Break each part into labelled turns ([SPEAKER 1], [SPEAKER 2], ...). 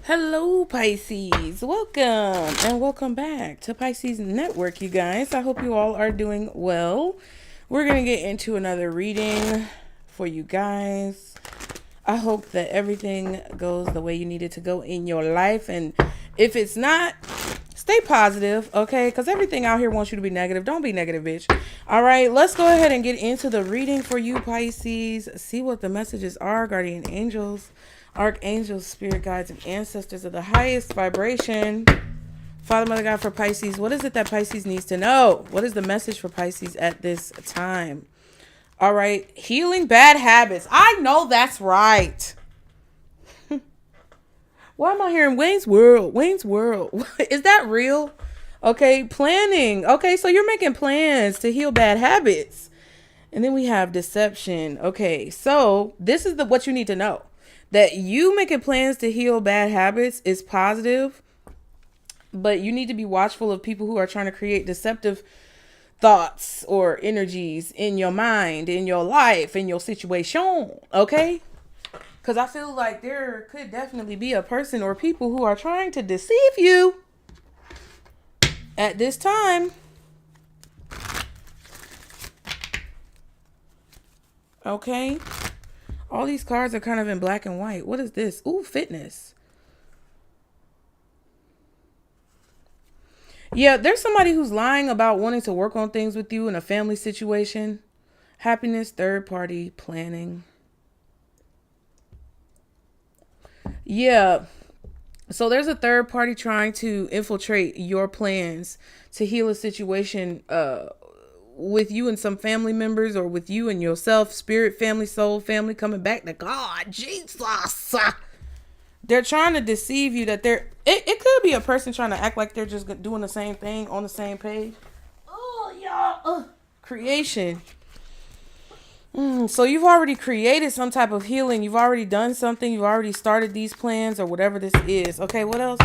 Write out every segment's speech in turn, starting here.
[SPEAKER 1] Hello, Pisces. Welcome and welcome back to Pisces Network, you guys. I hope you all are doing well. We're going to get into another reading for you guys. I hope that everything goes the way you need it to go in your life. And if it's not, stay positive, okay? Because everything out here wants you to be negative. Don't be negative, bitch. All right, let's go ahead and get into the reading for you, Pisces. See what the messages are, guardian angels, archangels, spirit guides, and ancestors of the highest vibration. Father, Mother, God, for Pisces, what is it that Pisces needs to know? What is the message for Pisces at this time? All right, healing bad habits. I know that's right. Why am I hearing Wayne's World? Wayne's World. Is that real? Okay, planning. Okay, so you're making plans to heal bad habits. And then we have deception. Okay, so this is what you need to know. That you making plans to heal bad habits is positive, but you need to be watchful of people who are trying to create deceptive thoughts or energies in your mind, in your life, in your situation. Okay? Because I feel like there could definitely be a person or people who are trying to deceive you at this time. Okay? All these cards are kind of in black and white. What is this? Ooh, fitness. Yeah, there's somebody who's lying about wanting to work on things with you in a family situation. Happiness, third party, planning. Yeah. So there's a third party trying to infiltrate your plans to heal a situation with you and some family members, or with you and yourself, spirit, family, soul, family, coming back to God, Jesus. They're trying to deceive you that it could be a person trying to act like they're just doing the same thing on the same page. Oh, y'all. Creation. So you've already created some type of healing. You've already done something. You've already started these plans or whatever this is. Okay, what else?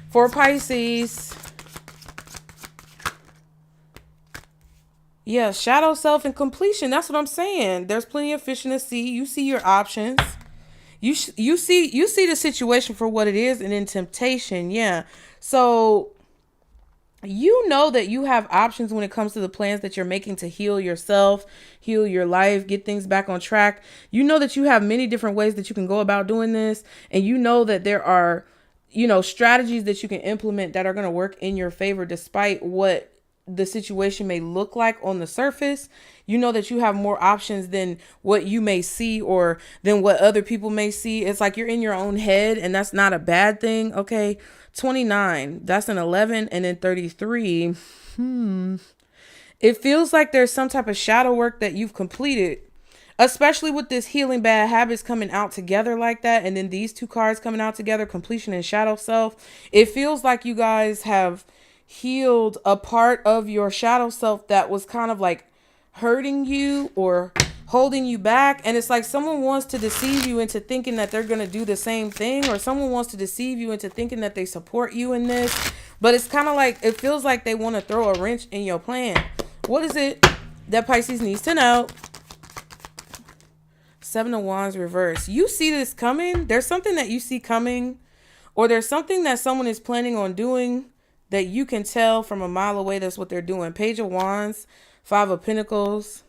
[SPEAKER 1] For Pisces. Yeah, shadow self and completion. That's what I'm saying. There's plenty of fish in the sea. You see your options. You see the situation for what it is, and in temptation. Yeah. So you know that you have options when it comes to the plans that you're making to heal yourself, heal your life, get things back on track. You know that you have many different ways that you can go about doing this. And you know that there are, strategies that you can implement that are going to work in your favor despite what the situation may look like on the surface. You know that you have more options than what you may see or than what other people may see. It's like you're in your own head, and that's not a bad thing. Okay. 29, that's an 11. And then 33. It feels like there's some type of shadow work that you've completed, especially with this healing bad habits coming out together like that. And then these two cards coming out together, completion and shadow self. It feels like you guys have healed a part of your shadow self that was kind of like hurting you or holding you back. And it's like someone wants to deceive you into thinking that they're going to do the same thing, or someone wants to deceive you into thinking that they support you in this. But it's kind of like, it feels like they want to throw a wrench in your plan. What is it that Pisces needs to know? Seven of Wands reverse. You see this coming. There's something that you see coming, or there's something that someone is planning on doing that you can tell from a mile away that's what they're doing. Page of Wands, Five of Pentacles.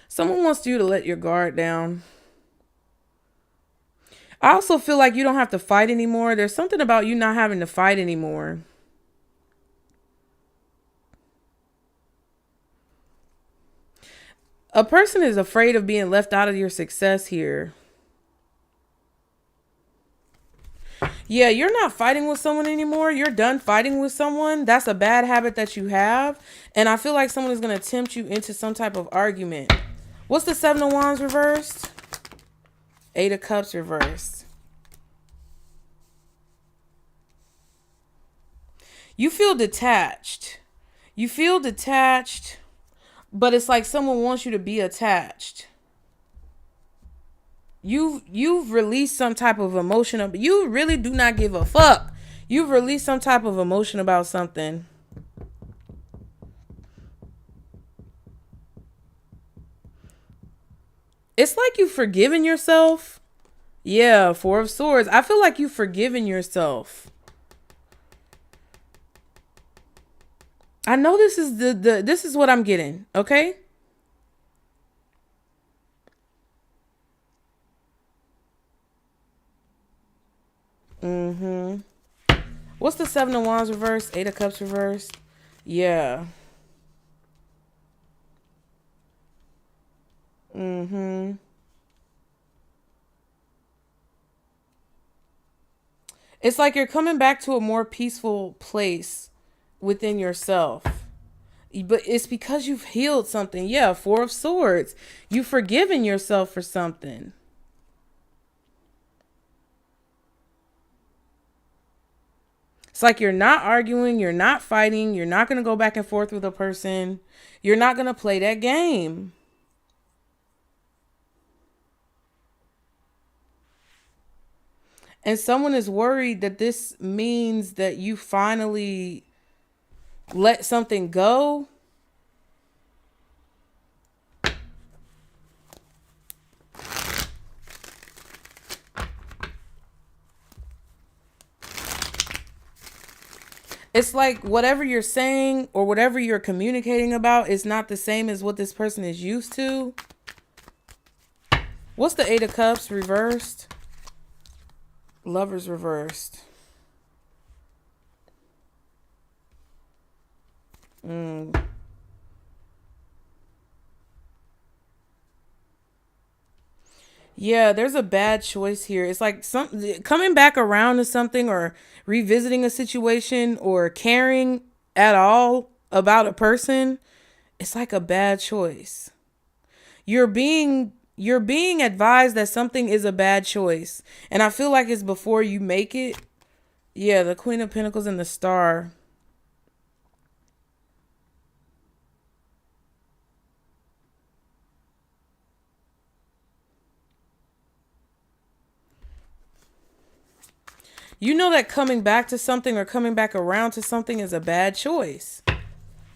[SPEAKER 1] Someone wants you to let your guard down. I also feel like you don't have to fight anymore. There's something about you not having to fight anymore. A person is afraid of being left out of your success here. Yeah, you're not fighting with someone anymore. You're done fighting with someone. That's a bad habit that you have. And I feel like someone is going to tempt you into some type of argument. What's the Seven of Wands reversed? Eight of Cups reversed. You feel detached. You feel detached, but it's like someone wants you to be attached. You've released some type of emotion, but you really do not give a fuck. You've released some type of emotion about something. It's like you've forgiven yourself. Yeah, Four of Swords. I feel like you've forgiven yourself. I know this is this is what I'm getting, okay? Mm-hmm. What's the Seven of Wands reversed? Eight of Cups reversed? Yeah. Mm-hmm. It's like you're coming back to a more peaceful place within yourself. But it's because you've healed something. Yeah, Four of Swords. You've forgiven yourself for something. It's like you're not arguing, you're not fighting, you're not going to go back and forth with a person. You're not going to play that game. And someone is worried that this means that you finally let something go. It's like whatever you're saying or whatever you're communicating about is not the same as what this person is used to. What's the Eight of Cups reversed? Lovers reversed. Yeah, there's a bad choice here. It's like coming back around to something or revisiting a situation or caring at all about a person. It's like a bad choice. You're being advised that something is a bad choice. And I feel like it's before you make it. Yeah, the Queen of Pentacles and the Star. You know that coming back to something or coming back around to something is a bad choice.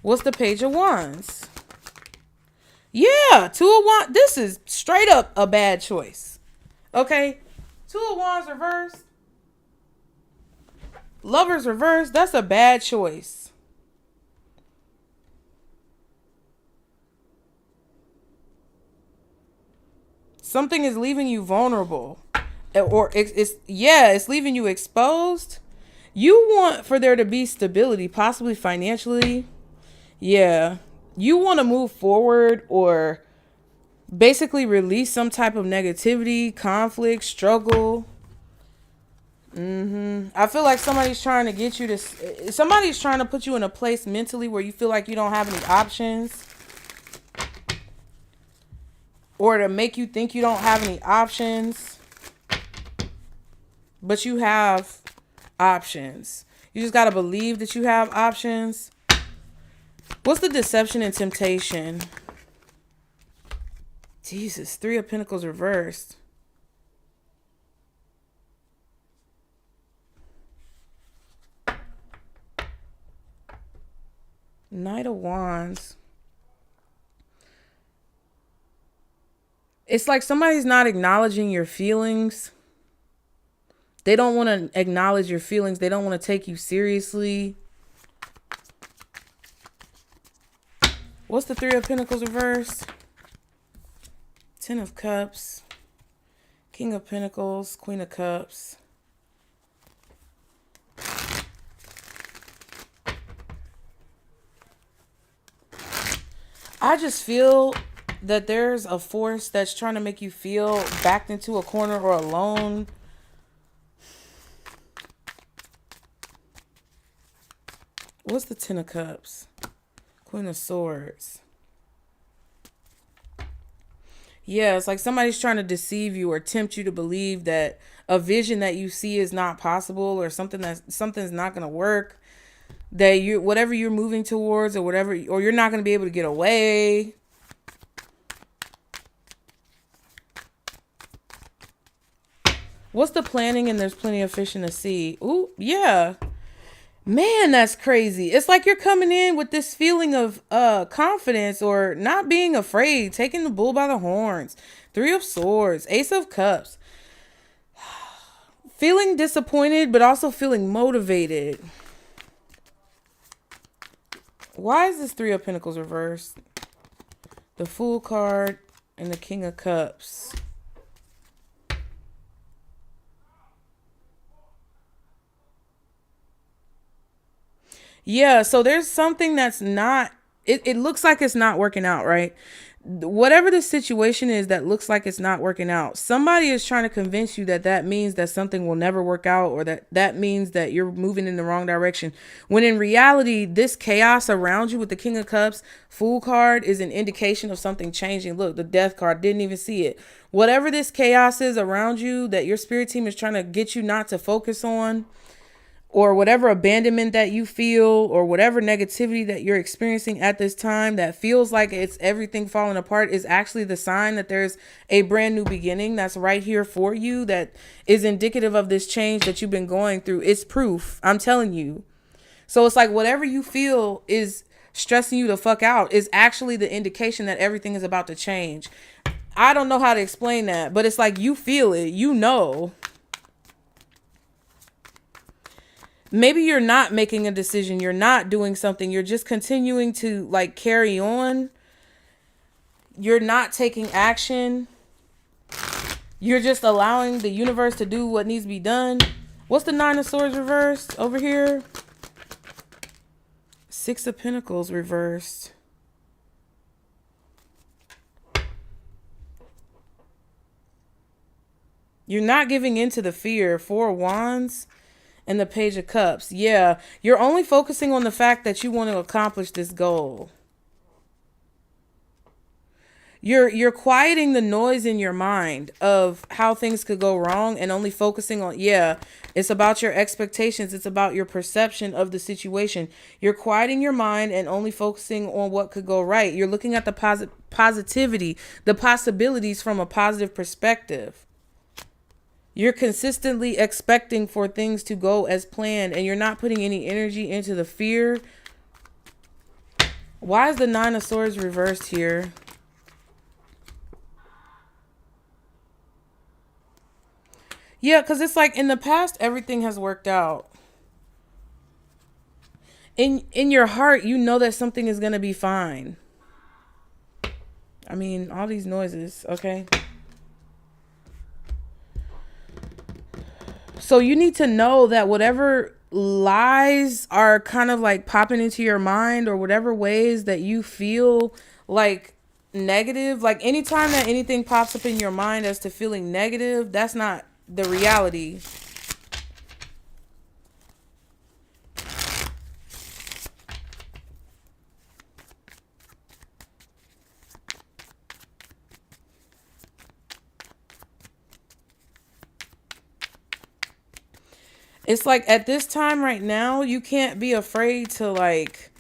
[SPEAKER 1] What's the Page of Wands? Yeah, Two of Wands. This is straight up a bad choice. Okay? Two of Wands reversed. Lovers reversed. That's a bad choice. Something is leaving you vulnerable. Or it's leaving you exposed. You want for there to be stability, possibly financially. Yeah. You want to move forward or basically release some type of negativity, conflict, struggle. I feel like somebody's trying to get you to, somebody's trying to put you in a place mentally where you feel like you don't have any options. Or to make you think you don't have any options. But you have options. You just got to believe that you have options. What's the Deception and Temptation? Jesus, Three of Pentacles reversed. Knight of Wands. It's like somebody's not acknowledging your feelings. They don't want to acknowledge your feelings. They don't want to take you seriously. What's the Three of Pentacles reversed? Ten of Cups. King of Pentacles. Queen of Cups. I just feel that there's a force that's trying to make you feel backed into a corner or alone. What's the Ten of Cups? Queen of Swords. Yeah, it's like somebody's trying to deceive you or tempt you to believe that a vision that you see is not possible or something's not going to work. That whatever you're moving towards or whatever, or you're not going to be able to get away. What's the planning and there's plenty of fish in the sea? Ooh, yeah. Man, that's crazy. It's like you're coming in with this feeling of confidence or not being afraid, taking the bull by the horns. Three of Swords, Ace of Cups. Feeling disappointed, but also feeling motivated. Why is this Three of Pentacles reversed? The Fool card and the King of Cups. Yeah, so there's something that's not, it looks like it's not working out, right? Whatever the situation is that looks like it's not working out, somebody is trying to convince you that that means that something will never work out, or that means that you're moving in the wrong direction. When in reality, this chaos around you with the King of Cups, Fool card, is an indication of something changing. Look, the Death card, didn't even see it. Whatever this chaos is around you that your spirit team is trying to get you not to focus on, or whatever abandonment that you feel, or whatever negativity that you're experiencing at this time that feels like it's everything falling apart, is actually the sign that there's a brand new beginning that's right here for you, that is indicative of this change that you've been going through. It's proof, I'm telling you. So it's like whatever you feel is stressing you the fuck out is actually the indication that everything is about to change. I don't know how to explain that, but it's like you feel it, you know. Maybe you're not making a decision, you're not doing something, you're just continuing to like carry on. You're not taking action. You're just allowing the universe to do what needs to be done. What's the Nine of Swords reversed over here? Six of Pentacles reversed. You're not giving in to the fear. Four of Wands. And the Page of Cups. Yeah, you're only focusing on the fact that you want to accomplish this goal. You're quieting the noise in your mind of how things could go wrong and only focusing on, yeah, it's about your expectations. It's about your perception of the situation. You're quieting your mind and only focusing on what could go right. You're looking at the positivity, the possibilities from a positive perspective. You're consistently expecting for things to go as planned, and you're not putting any energy into the fear. Why is the Nine of Swords reversed here? Yeah, because it's like in the past, everything has worked out. In your heart, you know that something is going to be fine. I mean, all these noises, okay? So you need to know that whatever lies are kind of like popping into your mind, or whatever ways that you feel like negative, like anytime that anything pops up in your mind as to feeling negative, that's not the reality. It's like at this time right now, you can't be afraid to like,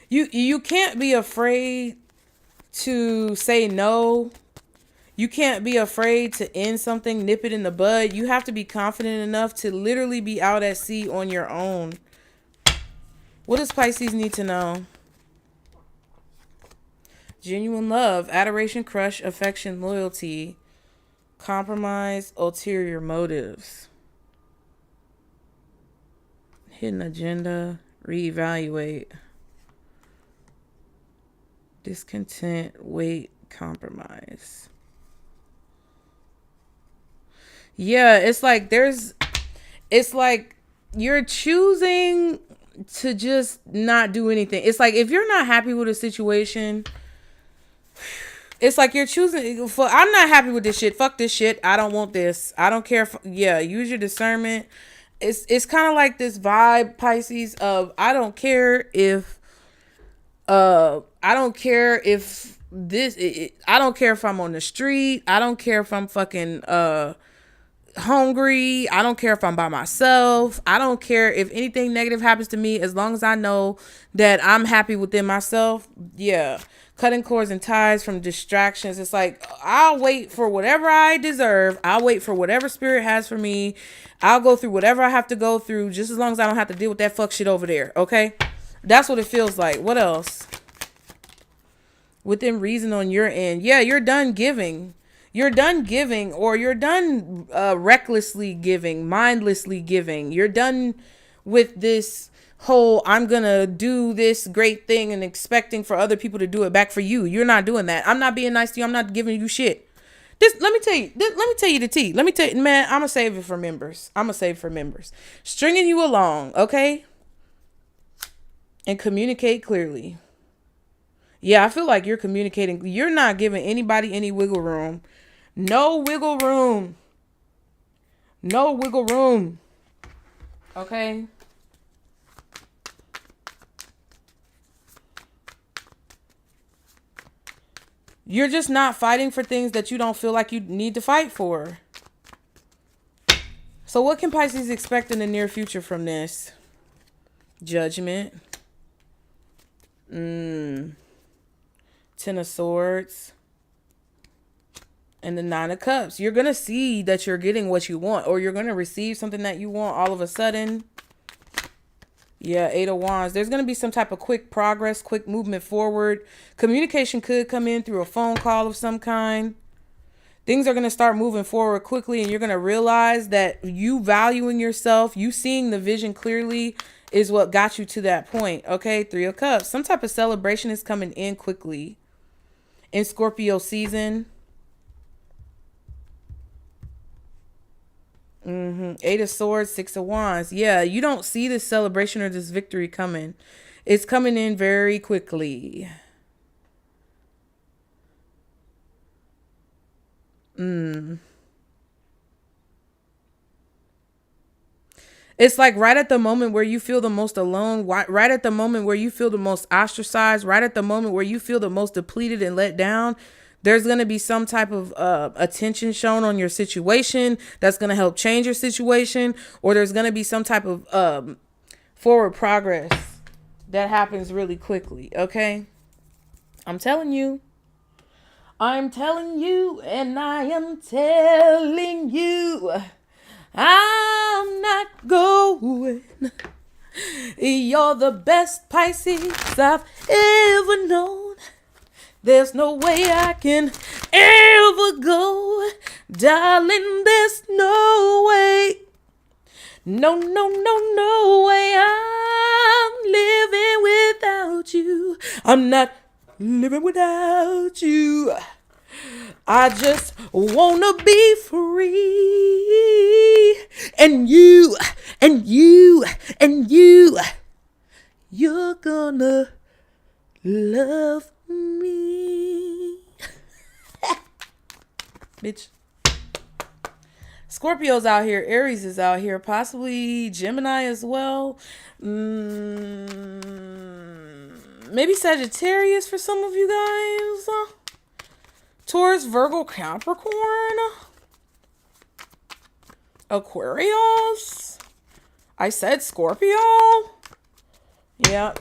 [SPEAKER 1] you can't be afraid to say no. You can't be afraid to end something, nip it in the bud. You have to be confident enough to literally be out at sea on your own. What does Pisces need to know? Genuine love, adoration, crush, affection, loyalty, compromise, ulterior motives. Hidden agenda, reevaluate, discontent, wait, compromise. Yeah, it's like it's like you're choosing to just not do anything. It's like if you're not happy with a situation, it's like you're choosing for, I'm not happy with this shit. Fuck this shit. I don't want this. I don't care. Yeah, use your discernment. It's kind of like this vibe, Pisces, of I don't care if I don't care if I don't care if I'm on the street. I don't care if I'm fucking hungry. I don't care if I'm by myself. I don't care if anything negative happens to me, as long as I know that I'm happy within myself. Yeah. Cutting cords and ties from distractions. It's like, I'll wait for whatever I deserve. I'll wait for whatever spirit has for me. I'll go through whatever I have to go through, just as long as I don't have to deal with that fuck shit over there. Okay. That's what it feels like. What else? Within reason on your end. Yeah, you're done giving. You're done giving, or you're done recklessly giving, mindlessly giving. You're done with this whole, I'm going to do this great thing and expecting for other people to do it back for you. You're not doing that. I'm not being nice to you. I'm not giving you shit. Let me tell you the tea. Let me tell you, man, I'm going to save it for members. Stringing you along, okay? And communicate clearly. Yeah, I feel like you're communicating. You're not giving anybody any wiggle room. No wiggle room. No wiggle room. Okay? You're just not fighting for things that you don't feel like you need to fight for. So what can Pisces expect in the near future from this? Judgment. Ten of Swords. And the Nine of Cups. You're going to see that you're getting what you want, or you're going to receive something that you want all of a sudden. Yeah, Eight of Wands. There's going to be some type of quick progress, quick movement forward. Communication could come in through a phone call of some kind. Things are going to start moving forward quickly, and you're going to realize that you valuing yourself, you seeing the vision clearly is what got you to that point. Okay, Three of Cups. Some type of celebration is coming in quickly. In Scorpio season. Eight of Swords, Six of Wands. Yeah, you don't see this celebration or this victory coming. It's coming in very quickly. It's like right at the moment where you feel the most alone, right at the moment where you feel the most ostracized, right at the moment where you feel the most depleted and let down, there's going to be some type of attention shown on your situation that's going to help change your situation, or there's going to be some type of forward progress that happens really quickly, okay? I'm telling you, and I am telling you, I'm not going. You're the best Pisces I've ever known. There's no way I can ever go. Darling, there's no way. No way I'm living without you. I'm not living without you. I just wanna be free. And you're gonna love me. Bitch. Scorpio's out here. Aries is out here. Possibly Gemini as well. Maybe Sagittarius for some of you guys. Taurus, Virgo, Capricorn. Aquarius. I said Scorpio. Yeah.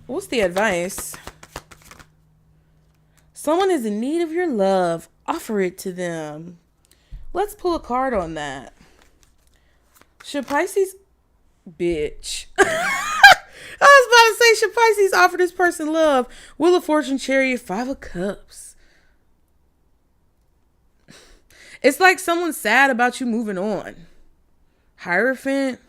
[SPEAKER 1] What's the advice? Someone is in need of your love. Offer it to them. Let's pull a card on that. Should Pisces... Bitch. I was about to say, should Pisces offer this person love? Wheel of Fortune, Chariot, Five of Cups. It's like someone's sad about you moving on. Hierophant.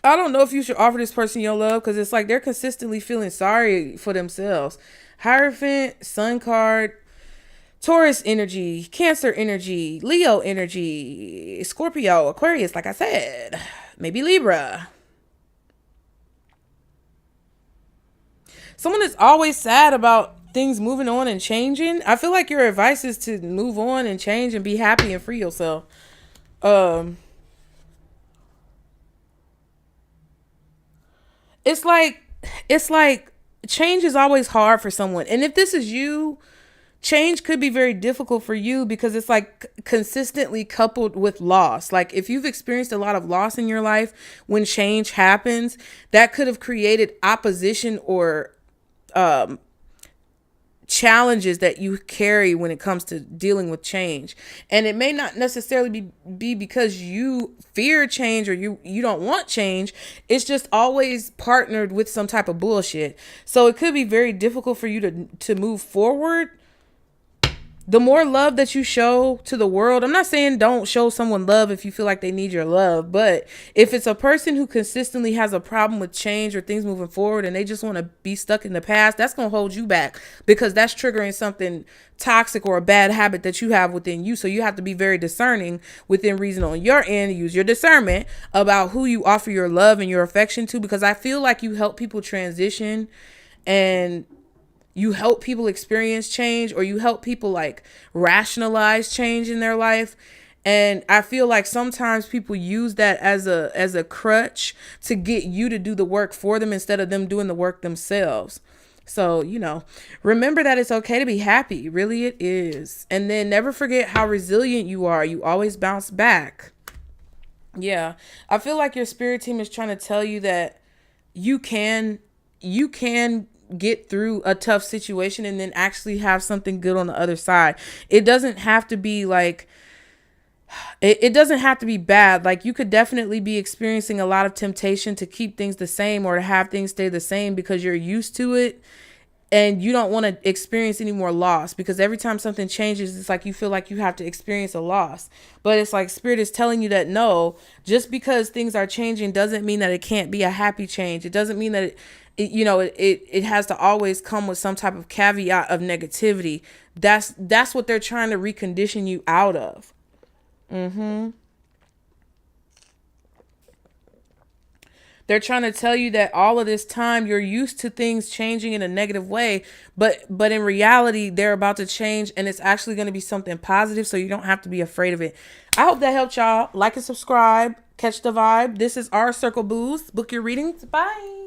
[SPEAKER 1] I don't know if you should offer this person your love, because it's like they're consistently feeling sorry for themselves. Hierophant, Sun card, Taurus energy, Cancer energy, Leo energy, Scorpio, Aquarius, like I said. Maybe Libra. Someone is always sad about things moving on and changing. I feel like your advice is to move on and change and be happy and free yourself. It's like change is always hard for someone. And if this is you, change could be very difficult for you because it's like consistently coupled with loss. Like if you've experienced a lot of loss in your life, when change happens, that could have created opposition or challenges that you carry when it comes to dealing with change. And it may not necessarily be because you fear change or you don't want change. It's just always partnered with some type of bullshit. So it could be very difficult for you to move forward. The more love that you show to the world, I'm not saying don't show someone love if you feel like they need your love, but if it's a person who consistently has a problem with change or things moving forward and they just want to be stuck in the past, that's going to hold you back because that's triggering something toxic or a bad habit that you have within you. So you have to be very discerning within reason on your end, use your discernment about who you offer your love and your affection to, because I feel like you help people transition and you help people experience change, or you help people like rationalize change in their life. And I feel like sometimes people use that as a crutch to get you to do the work for them instead of them doing the work themselves. So, remember that it's okay to be happy. Really, it is. And then never forget how resilient you are. You always bounce back. Yeah. I feel like your spirit team is trying to tell you that you can get through a tough situation and then actually have something good on the other side. It doesn't have to be like, it doesn't have to be bad. Like you could definitely be experiencing a lot of temptation to keep things the same or to have things stay the same because you're used to it and you don't want to experience any more loss, because every time something changes, it's like you feel like you have to experience a loss. But it's like spirit is telling you that no, just because things are changing doesn't mean that it can't be a happy change. It doesn't mean that it has to always come with some type of caveat of negativity. That's what they're trying to recondition you out of. They're trying to tell you that all of this time you're used to things changing in a negative way, but in reality they're about to change and it's actually going to be something positive, so you don't have to be afraid of it. I hope that helped y'all. Like and subscribe. Catch the vibe. This is our Circle Boost. Book your readings. Bye.